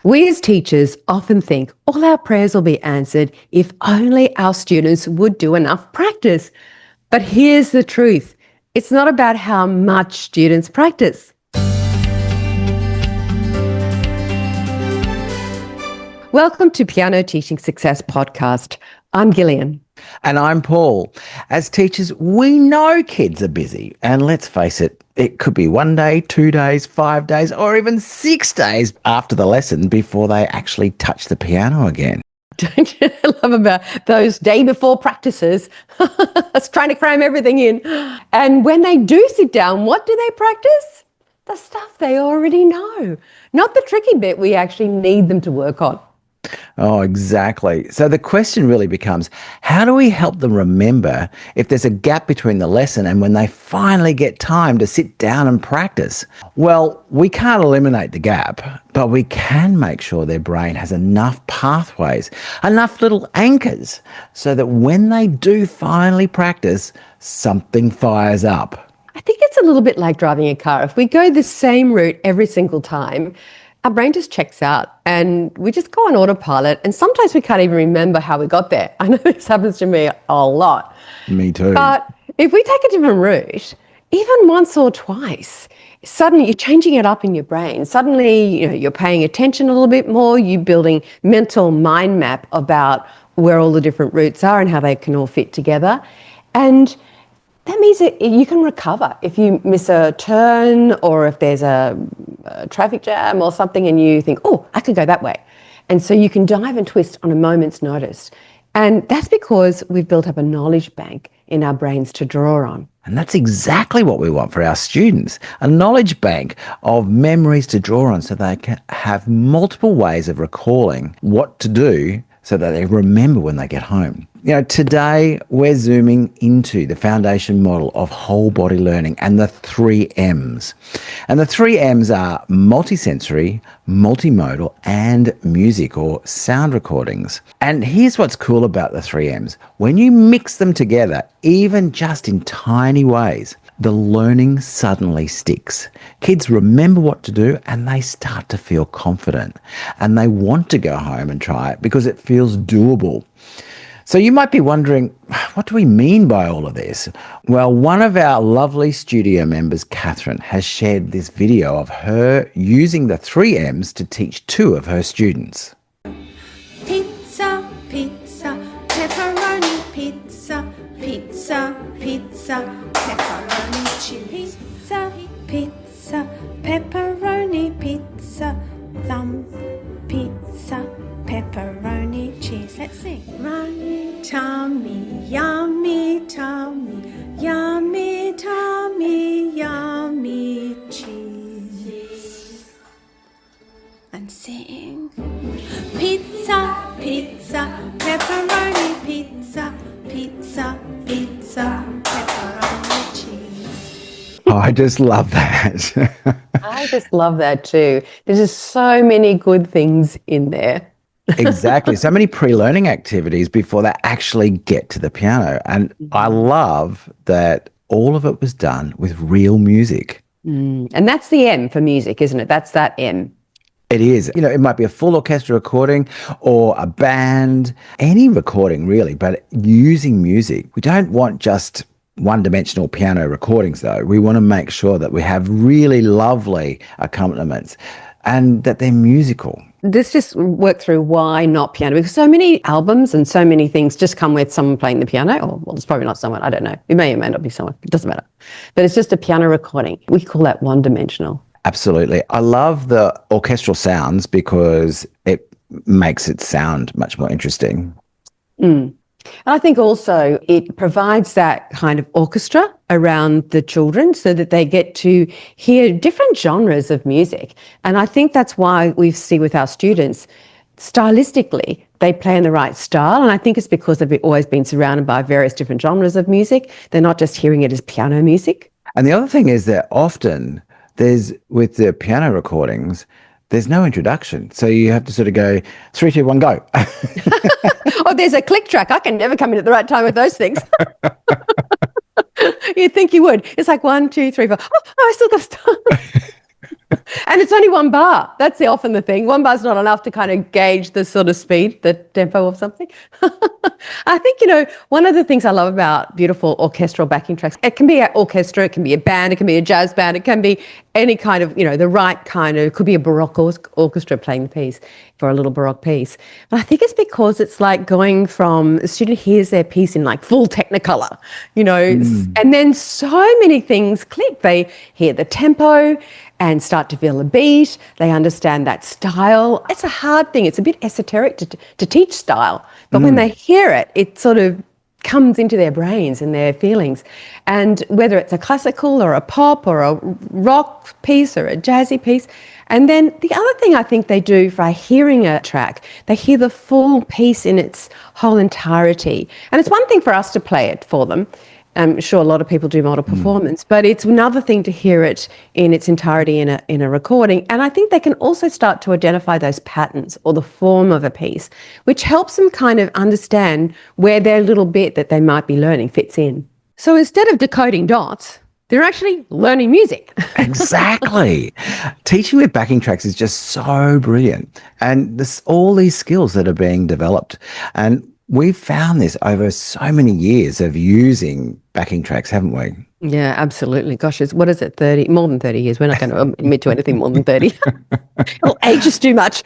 We as teachers often think all our prayers will be answered if only our students would do enough practice. But here's the truth. It's not about how much students practice. Welcome to Piano Teaching Success Podcast. I'm Gillian. And I'm Paul. As teachers, we know kids are busy. And let's face it, it could be 1 day, 2 days, 5 days, or even 6 days after the lesson before they actually touch the piano again. Don't you love about those day before practices? It's trying to cram everything in. And when they do sit down, what do they practice? The stuff they already know, not the tricky bit we actually need them to work on. Oh, exactly. So the question really becomes, how do we help them remember if there's a gap between the lesson and when they finally get time to sit down and practice? Well, we can't eliminate the gap, but we can make sure their brain has enough pathways, enough little anchors, so that when they do finally practice, something fires up. I think it's a little bit like driving a car. If we go the same route every single time, our brain just checks out and we just go on autopilot, and sometimes we can't even remember how we got there. I know this happens to me a lot. Me too. But if we take a different route, even once or twice, suddenly you're changing it up in your brain. Suddenly, you're paying attention a little bit more, you're building mental mind map about where all the different routes are and how they can all fit together. And that means that you can recover if you miss a turn or if there's a traffic jam or something and you think, oh, I could go that way. And so you can dive and twist on a moment's notice. And that's because we've built up a knowledge bank in our brains to draw on. And that's exactly what we want for our students, a knowledge bank of memories to draw on so they can have multiple ways of recalling what to do so that they remember when they get home. Today we're zooming into the foundation model of whole body learning and the 3 M's. And the 3 M's are multisensory, multimodal, and music or sound recordings. And here's what's cool about the 3 M's. When you mix them together, even just in tiny ways, the learning suddenly sticks. Kids remember what to do and they start to feel confident. And they want to go home and try it because it feels doable. So you might be wondering, what do we mean by all of this? Well, one of our lovely studio members, Catherine, has shared this video of her using the 3 M's to teach 2 of her students. Pizza, pizza, pepperoni pizza, pizza, pizza, pepperoni cheese. Pizza, pizza, pepperoni pizza, thumb, pizza, pepperoni cheese. Let's sing. Runny tummy, yummy tummy, yummy tummy, yummy cheese. And sing. Pizza, pizza, pepperoni pizza, pizza, pizza, pepperoni cheese. Oh, I just love that. I just love that too. There's just so many good things in there. Exactly. So many pre-learning activities before they actually get to the piano. And I love that all of it was done with real music. And that's the M for music, isn't it? That's that M. It is. It might be a full orchestra recording or a band, any recording really, but using music. We don't want just one-dimensional piano recordings though. We want to make sure that we have really lovely accompaniments and that they're musical. Let's just work through why not piano, because so many albums and so many things just come with someone playing the piano. Or, well, it's probably not someone, I don't know. It may or may not be someone. It doesn't matter. But it's just a piano recording. We call that one-dimensional. Absolutely. I love the orchestral sounds because it makes it sound much more interesting. And I think also it provides that kind of orchestra around the children so that they get to hear different genres of music. And I think that's why we see with our students, stylistically, they play in the right style. And I think it's because they've always been surrounded by various different genres of music. They're not just hearing it as piano music. And the other thing is that often with the piano recordings, there's no introduction. So you have to sort of go 3, 2, 1, go. Oh, there's a click track. I can never come in at the right time with those things. You'd think you would. It's like 1, 2, 3, 4. Oh, I still got to start. And it's only one bar. That's often the thing. One bar's not enough to kind of gauge the sort of speed, the tempo of something. I think, one of the things I love about beautiful orchestral backing tracks, it can be an orchestra, it can be a band, it can be a jazz band, it can be any kind of, the right kind of, it could be a Baroque orchestra playing the piece for a little Baroque piece. But I think it's because it's like going from, the student hears their piece in like full Technicolor, and then so many things click. They hear the tempo and start to feel a beat. They understand that style. It's a hard thing. It's a bit esoteric to teach style. But when they hear it, it sort of comes into their brains and their feelings. And whether it's a classical or a pop or a rock piece or a jazzy piece. And then the other thing I think they do by hearing a track, they hear the full piece in its whole entirety. And it's one thing for us to play it for them. I'm sure a lot of people do model performance, but it's another thing to hear it in its entirety in a recording. And I think they can also start to identify those patterns or the form of a piece, which helps them kind of understand where their little bit that they might be learning fits in. So instead of decoding dots, they're actually learning music. Exactly. Teaching with backing tracks is just so brilliant. And there's all these skills that are being developed. And we've found this over so many years of using backing tracks, haven't we? Yeah, absolutely. Gosh, what is it, 30, more than 30 years? We're not going to admit to anything more than 30. Well, age is too much.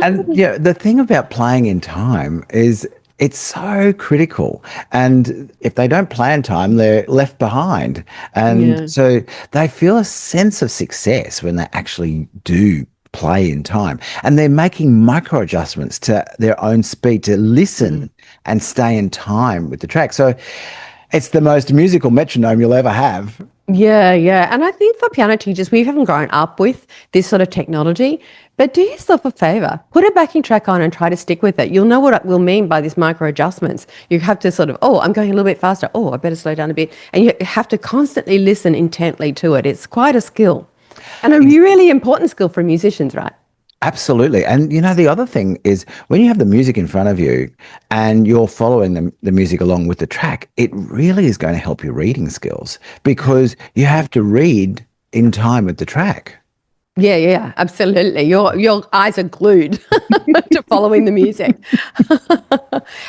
And the thing about playing in time is it's so critical. And if they don't play in time, they're left behind. And so they feel a sense of success when they actually do play in time, and they're making micro adjustments to their own speed to listen and stay in time with the track. So it's the most musical metronome you'll ever have. Yeah. And I think for piano teachers, we haven't grown up with this sort of technology, but do yourself a favor, put a backing track on and try to stick with it. You'll know what we'll mean by these micro adjustments. You have to sort of, I'm going a little bit faster. I better slow down a bit. And you have to constantly listen intently to it. It's quite a skill. And a really important skill for musicians, right? Absolutely. And the other thing is when you have the music in front of you and you're following the music along with the track, it really is going to help your reading skills because you have to read in time with the track. Yeah, absolutely. Your eyes are glued to following the music.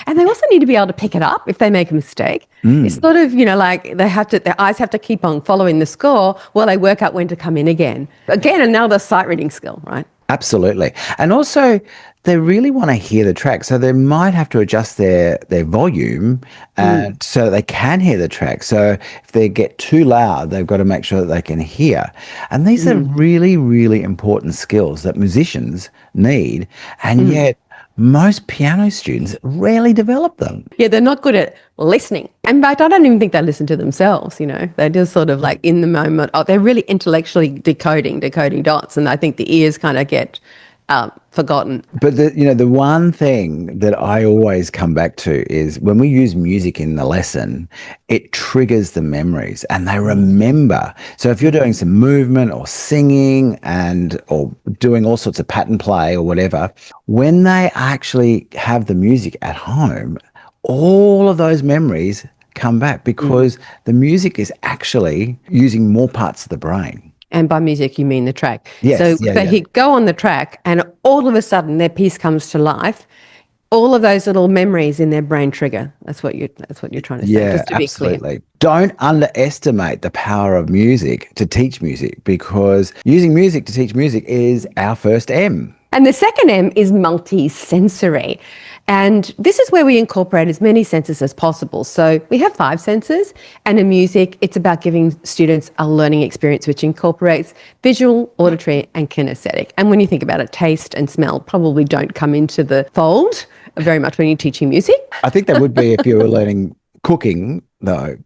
And they also need to be able to pick it up if they make a mistake. It's sort of, like their eyes have to keep on following the score while they work out when to come in again. Again, another sight reading skill, right? Absolutely. And also they really want to hear the track. So they might have to adjust their volume so that they can hear the track. So if they get too loud, they've got to make sure that they can hear. And these are really, really important skills that musicians need. And yet most piano students rarely develop them. Yeah, they're not good at listening. In fact, I don't even think they listen to themselves, They're just sort of like in the moment. They're really intellectually decoding dots. And I think the ears kind of get forgotten. But the one thing that I always come back to is when we use music in the lesson, it triggers the memories and they remember. So if you're doing some movement or singing or doing all sorts of pattern play or whatever, when they actually have the music at home, all of those memories come back because the music is actually using more parts of the brain. And by music, you mean the track. Yes, so they go on the track and all of a sudden their piece comes to life. All of those little memories in their brain trigger. That's what you're trying to say, just to absolutely. be clear. Don't underestimate the power of music to teach music because using music to teach music is our first M. And the second M is multi-sensory. And this is where we incorporate as many senses as possible. So we have 5 senses, and in music, it's about giving students a learning experience which incorporates visual, auditory, and kinesthetic. And when you think about it, taste and smell probably don't come into the fold very much when you're teaching music. I think that would be if you were learning cooking, though.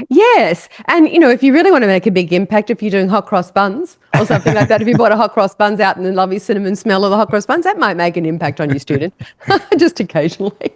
Yes. And, if you really want to make a big impact, if you're doing hot cross buns or something like that, if you bought a hot cross buns out and the lovely cinnamon smell of the hot cross buns, that might make an impact on your student, just occasionally.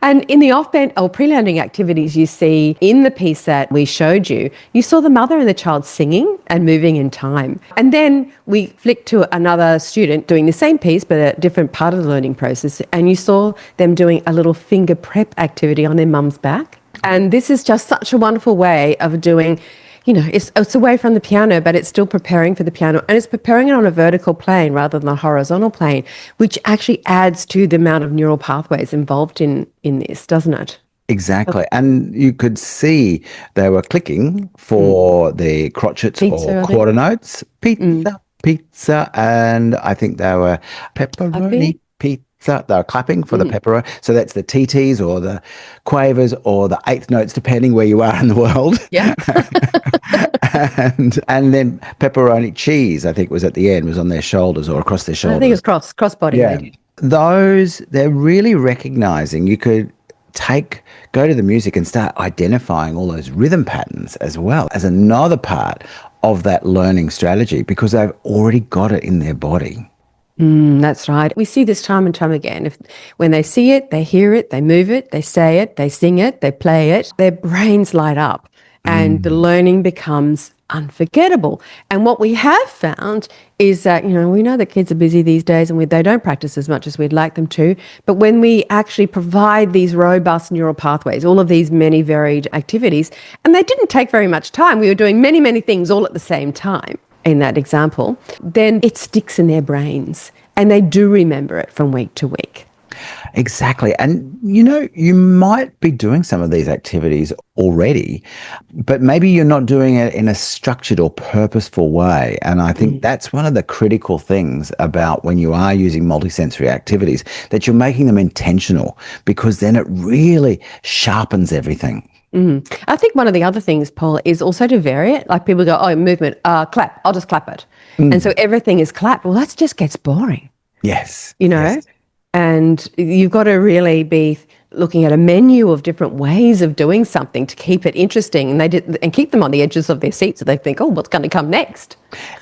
And in the off-band or pre-learning activities you see in the piece that we showed you, you saw the mother and the child singing and moving in time. And then we flicked to another student doing the same piece but a different part of the learning process, and you saw them doing a little finger prep activity on their mum's back. And this is just such a wonderful way of doing it's away from the piano, but it's still preparing for the piano, and it's preparing it on a vertical plane rather than a horizontal plane, which actually adds to the amount of neural pathways involved in this, doesn't it? Exactly. And you could see they were clicking for the crotchets or Pizza, I think. quarter notes. Pizza, pizza. And I think they were pepperoni, pizza. They were clapping for the pepperoni. So that's the TTs or the quavers or the eighth notes, depending where you are in the world. Yeah. And then pepperoni cheese, I think was at the end, was on their shoulders or across their I think shoulders. it's crossbody Yeah. they did. They're really recognizing you could go to the music and start identifying all those rhythm patterns as well as another part of that learning strategy because they've already got it in their body. That's right. We see this time and time again. When they see it, they hear it, they move it, they say it, they sing it, they play it, their brains light up and the learning becomes unforgettable. And what we have found is that, we know that kids are busy these days and they don't practice as much as we'd like them to. But when we actually provide these robust neural pathways, all of these many varied activities, and they didn't take very much time, we were doing many, many things all at the same time in that example, then it sticks in their brains and they do remember it from week to week. Exactly. And, you might be doing some of these activities already, but maybe you're not doing it in a structured or purposeful way. And I think that's one of the critical things about when you are using multisensory activities, that you're making them intentional because then it really sharpens everything. I think one of the other things, Paul, is also to vary it. Like people go, oh, movement, clap, I'll just clap it. And so everything is clap. Well, that just gets boring. Yes. Yes. And you've got to really be looking at a menu of different ways of doing something to keep it interesting and keep them on the edges of their seats so they think, oh, what's going to come next?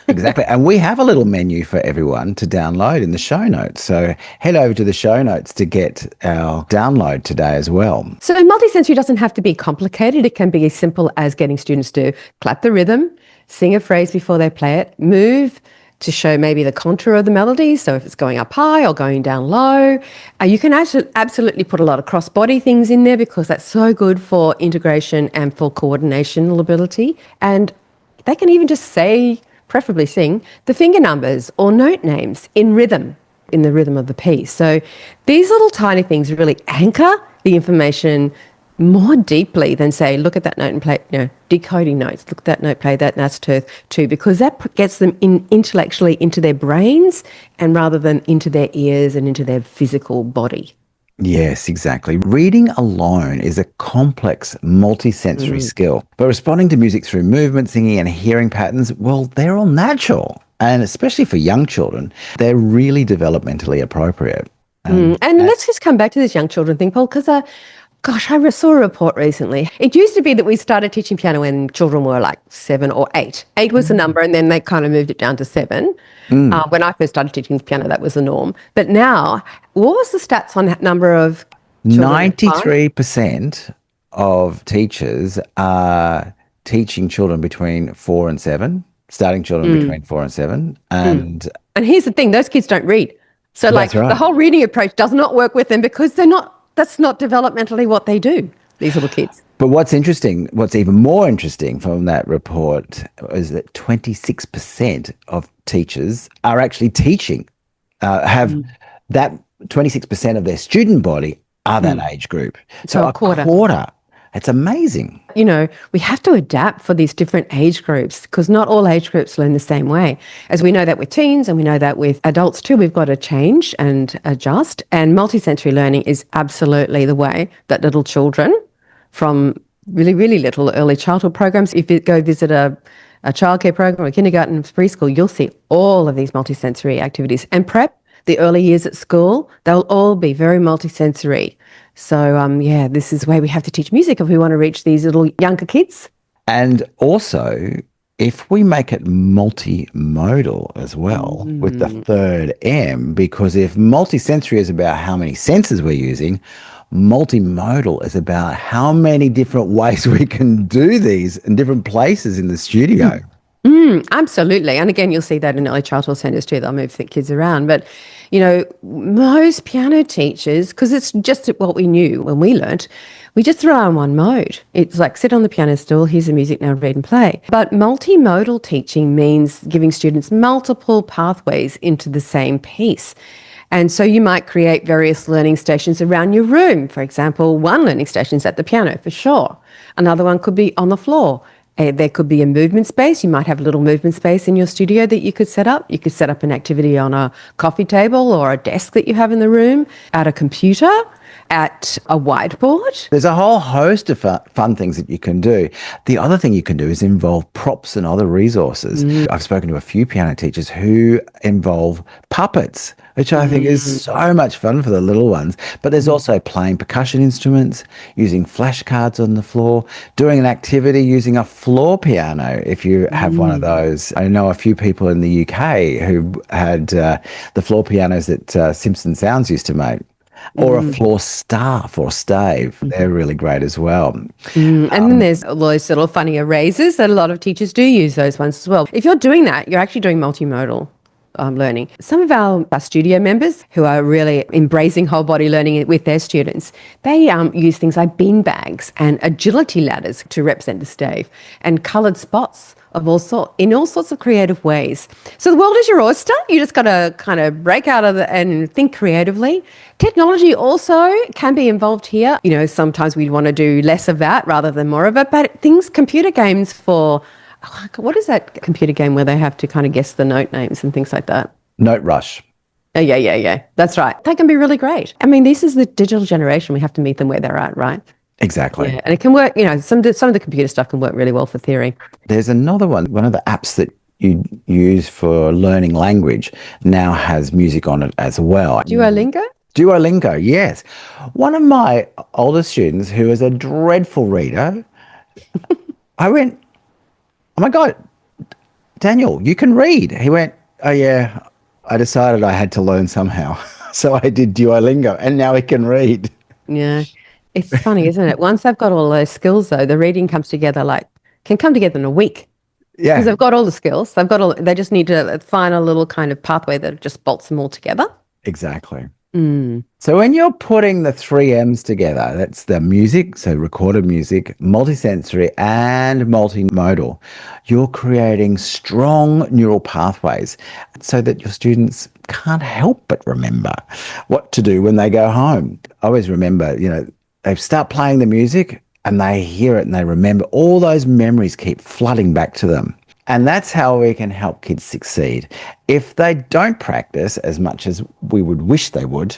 Exactly. And we have a little menu for everyone to download in the show notes. So head over to the show notes to get our download today as well. So multisensory doesn't have to be complicated. It can be as simple as getting students to clap the rhythm, sing a phrase before they play it, move to show maybe the contour of the melody. So if it's going up high or going down low, you can actually absolutely put a lot of cross-body things in there because that's so good for integration and for coordinational ability. And they can even just say, preferably sing, the finger numbers or note names in rhythm, in the rhythm of the piece. So these little tiny things really anchor the information more deeply than say, look at that note and play, decoding notes, look at that note, play that, and that's two, because that gets them intellectually into their brains and rather than into their ears and into their physical body. Yes, exactly. Reading alone is a complex multisensory skill, but responding to music through movement, singing and hearing patterns, well, they're all natural. And especially for young children, they're really developmentally appropriate. And let's just come back to this young children thing, Paul, because gosh, I saw a report recently. It used to be that we started teaching piano when children were like 7 or 8. 8 was the number, and then they kind of moved it down to 7. When I first started teaching piano, that was the norm. But now, what was the stats on that number of children? 93% of teachers are teaching children between 4 and 7, starting children between 4 and 7. And here's the thing, those kids don't read. So like right. the whole reading approach does not work with them because that's not developmentally what they do, these little kids. But what's even more interesting from that report is that 26% of teachers are actually teaching, have that 26% of their student body are that age group. So a quarter. It's amazing. We have to adapt for these different age groups because not all age groups learn the same way. As we know that with teens and we know that with adults too, we've got to change and adjust. And multisensory learning is absolutely the way that little children from really, really little early childhood programs, if you go visit a childcare program or kindergarten, preschool, you'll see all of these multisensory activities. And prep, the early years at school, they'll all be very multisensory. So, this is where we have to teach music if we want to reach these little younger kids. And also, if we make it multimodal as well with the third M, because if multisensory is about how many senses we're using, multimodal is about how many different ways we can do these in different places in the studio. Absolutely. And again, you'll see that in early childhood centres too. They'll move the kids around. But, most piano teachers, because it's just what we knew when we learnt, we just rely on one mode. It's like sit on the piano stool, here's the music, now read and play. But multimodal teaching means giving students multiple pathways into the same piece. And so you might create various learning stations around your room. For example, one learning station is at the piano for sure. Another one could be on the floor. There could be a movement space. You might have a little movement space in your studio that you could set up. You could set up an activity on a coffee table or a desk that you have in the room, at a computer, at a whiteboard. There's a whole host of fun things that you can do. The other thing you can do is involve props and other resources. I've spoken to a few piano teachers who involve puppets, which I think is so much fun for the little ones. But there's also playing percussion instruments, using flashcards on the floor, doing an activity using a floor piano if you have one of those. I know a few people in the UK who had the floor pianos that Simpson Sounds used to make. Or a floor staff or stave. They're really great as well. And then there's all those little funny erasers that a lot of teachers do use those ones as well. If you're doing that, you're actually doing multimodal learning. Some of our studio members who are really embracing whole body learning with their students, they use things like bean bags and agility ladders to represent the stave, and coloured spots of in all sorts of creative ways. So the world is your oyster. You just got to kind of break out of it and think creatively. Technology also can be involved here. Sometimes we want to do less of that rather than more of it, but computer games for, what is that computer game where they have to kind of guess the note names and things like that? Note Rush. Oh, yeah. That's right. They can be really great. I mean, this is the digital generation. We have to meet them where they're at, right? Exactly. Yeah, and it can work, some of the computer stuff can work really well for theory. There's another one of the apps that you use for learning language now has music on it as well. Duolingo? Duolingo, yes. One of my older students who is a dreadful reader, I went, oh my God, Daniel, you can read. He went, oh yeah, I decided I had to learn somehow. So I did Duolingo and now he can read. Yeah. It's funny, isn't it? Once they've got all those skills, though, the reading can come together in a week. Yeah. Because they've got all the skills. They just need to find a little kind of pathway that just bolts them all together. Exactly. So when you're putting the 3 M's together, that's the music, so recorded music, multisensory and multimodal, you're creating strong neural pathways so that your students can't help but remember what to do when they go home. I always remember, they start playing the music and they hear it and they remember. All those memories keep flooding back to them. And that's how we can help kids succeed. If they don't practice as much as we would wish they would.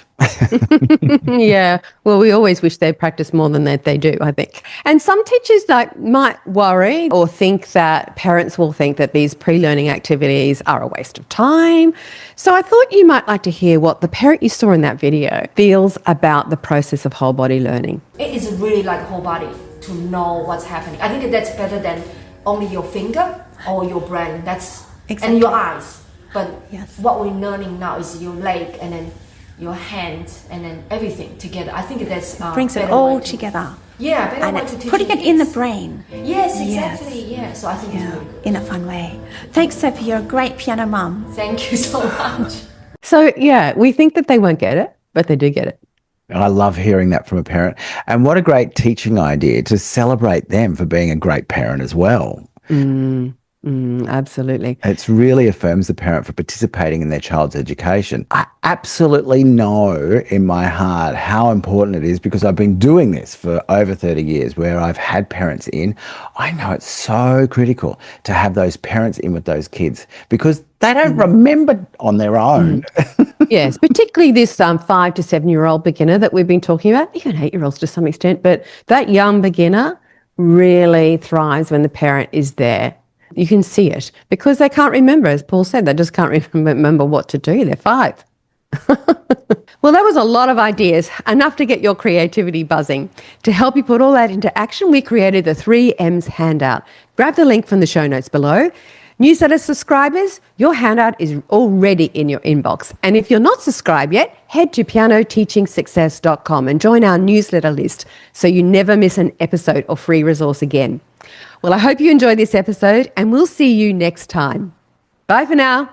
Yeah. Well, we always wish they'd practice more than they do, I think. And some teachers might worry or think that parents will think that these pre-learning activities are a waste of time. So I thought you might like to hear what the parent you saw in that video feels about the process of whole body learning. It is really like whole body to know what's happening. I think that's better than only your finger or your brain. That's Exactly. and your eyes. But Yes. what we're learning now is your leg and then your hand and then everything together. I think that's Brings it better all way to- together. Yeah, better And way to teach putting it kids. in the brain. Yes, exactly. Yeah. So I think it's Yeah, really good. in a fun way. Thanks, Sophie. You're a great piano mum. Thank you so much. So, yeah, we think that they won't get it, but they do get it. I love hearing that from a parent. And what a great teaching idea to celebrate them for being a great parent as well. Absolutely. It really affirms the parent for participating in their child's education. I absolutely know in my heart how important it is because I've been doing this for over 30 years where I've had parents in. I know it's so critical to have those parents in with those kids because they don't remember on their own. Yes, particularly this 5 to 7-year-old beginner that we've been talking about, even 8-year-olds to some extent, but that young beginner really thrives when the parent is there. You can see it because they can't remember, as Paul said, they just can't remember what to do. They're 5. Well, that was a lot of ideas, enough to get your creativity buzzing. To help you put all that into action, we created the 3 M's handout. Grab the link from the show notes below. Newsletter subscribers, your handout is already in your inbox. And if you're not subscribed yet, head to pianoteachingsuccess.com and join our newsletter list so you never miss an episode or free resource again. Well, I hope you enjoyed this episode and we'll see you next time. Bye for now.